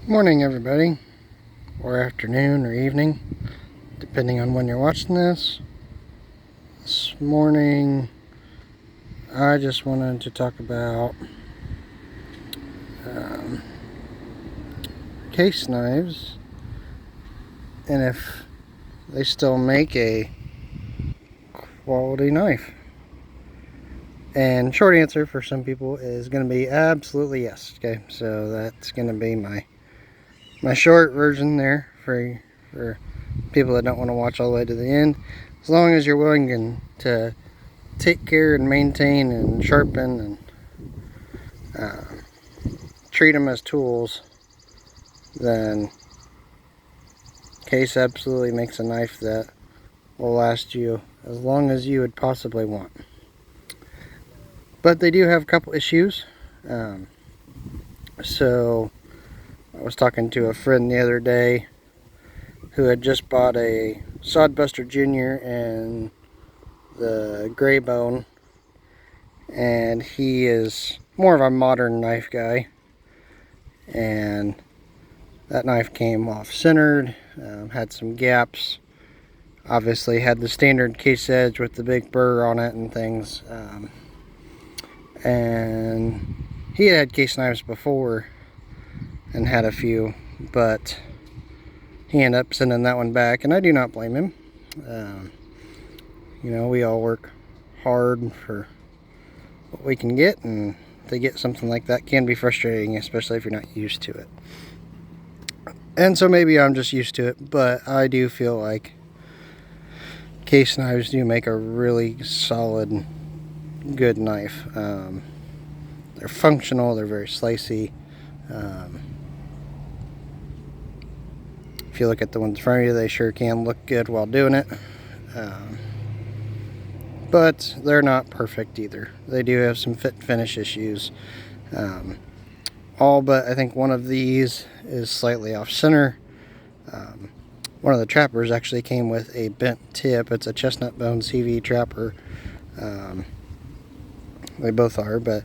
Morning, everybody, or afternoon or evening, depending on when you're watching this. This morning, I just wanted to talk about case knives and if they still make a quality knife. And short answer for some people is going to be absolutely yes. Okay, so that's going to be my short version there for people that don't want to watch all the way to the end. As long as you're willing to take care and maintain and sharpen and treat them as tools, then Case absolutely makes a knife that will last you as long as you would possibly want. But they do have a couple issues. So I was talking to a friend the other day who had just bought a Sodbuster Jr. and the gray bone, and he is more of a modern knife guy, and that knife came off centered, had some gaps, obviously had the standard case edge with the big burr on it and things, and he had case knives before and had a few, but he ended up sending that one back, and I do not blame him. You know, we all work hard for what we can get, and to get something like that can be frustrating, especially if you're not used to it. And so maybe I'm just used to it, but I do feel like case knives do make a really solid, good knife. They're functional, they're very slicey. If you look at the ones in front of you, they sure can look good while doing it. But they're not perfect either. They do have some fit and finish issues. All but I think one of these is slightly off center. One of the trappers actually came with a bent tip. It's a chestnut bone CV trapper. They both are, but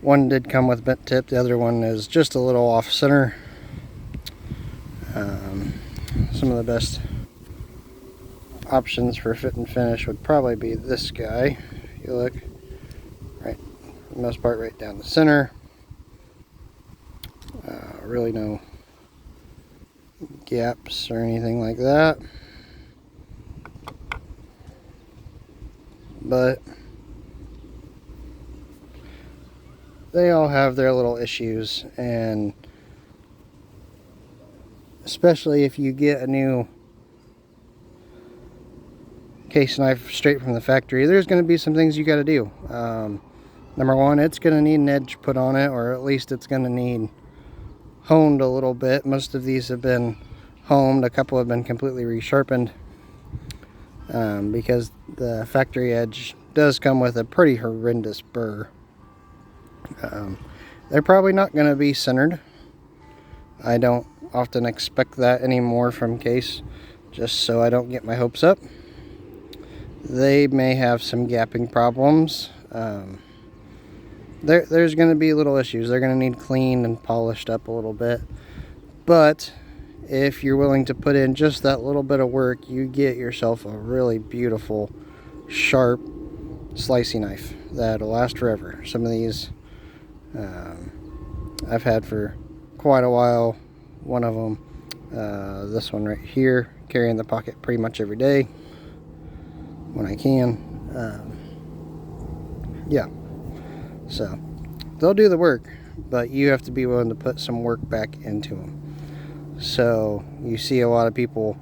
one did come with bent tip. The other one is just a little off center. Some of the best options for fit and finish would probably be this guy. If you look, right, for the most part, right down the center. Really no gaps or anything like that. But they all have their little issues, and especially if you get a new case knife straight from the factory, there's going to be some things you got to do. Number one, it's going to need an edge put on it, or at least it's going to need honed a little bit. Most of these have been honed. A couple have been completely resharpened, because the factory edge does come with a pretty horrendous burr. They're probably not going to be centered. I don't often expect that anymore from Case, just so I don't get my hopes up. They may have some gapping problems. There's going to be little issues. They're going to need cleaned and polished up a little bit. But if you're willing to put in just that little bit of work, you get yourself a really beautiful, sharp, slicey knife that'll last forever. Some of these I've had for quite a while. One of them, this one right here, carry in the pocket pretty much every day when I can. Yeah, so they'll do the work, but you have to be willing to put some work back into them. So you see a lot of people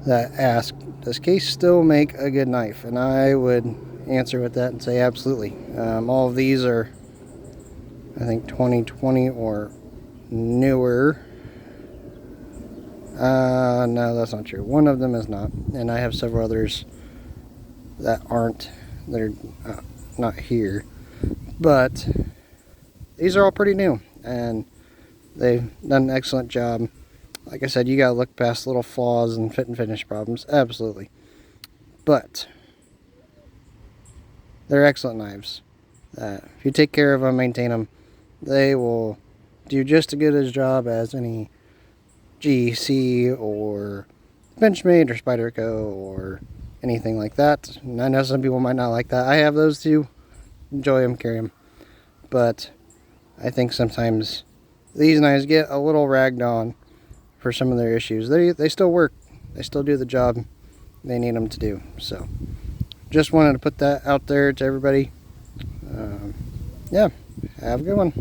that ask, does Case still make a good knife? And I would answer with that and say absolutely. All of these are, I think, 2020 or newer. No, that's not true. One of them is not, and I have several others that aren't, that are not here. But these are all pretty new, and they've done an excellent job. Like I said, you gotta look past little flaws and fit and finish problems, absolutely. But they're excellent knives. If you take care of them, maintain them, they will do just as good a job as any GEC or Benchmade or Spyderco or anything like that. And I know some people might not like that. I have those too. Enjoy them, carry them. But I think sometimes these knives get a little ragged on for some of their issues. They still work. They still do the job they need them to do. So just wanted to put that out there to everybody. Yeah, have a good one.